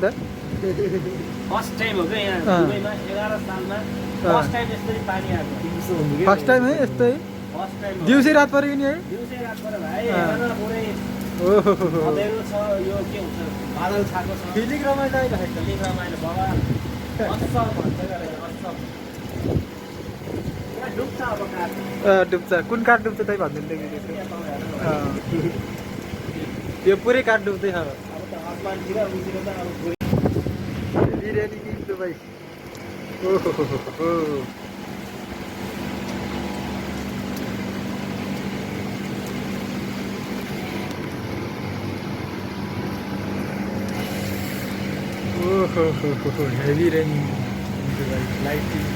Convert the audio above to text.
त first time हो क्या यहाँ दुबईमा 11 सालमा फर्स्ट टाइम यसरी पानी आएको फर्स्ट टाइम है यस्तै फर्स्ट टाइम दिउँसै रात पऱ्यो नि है दिउँसै रात पऱ्यो भाइ हेर न पुरै ओहो अँध्यारो छ यो के हुन्छ बादल छाएको छ फिलिङ रमाइलो आइरहेको फिलिङ रमाइलो बाबा असल भन्छ गरेर असल यहाँ डुब्छ अब काठ डुब्छ कुन काठ डुब्छ त्यही भनिदिनु यो पुरै काठ डुब्दै छ अब त आसमानतिर उतिर त अब बिरयानी किन्छु भाइ ओहो हेभी रेनी भाइ लाइटिङ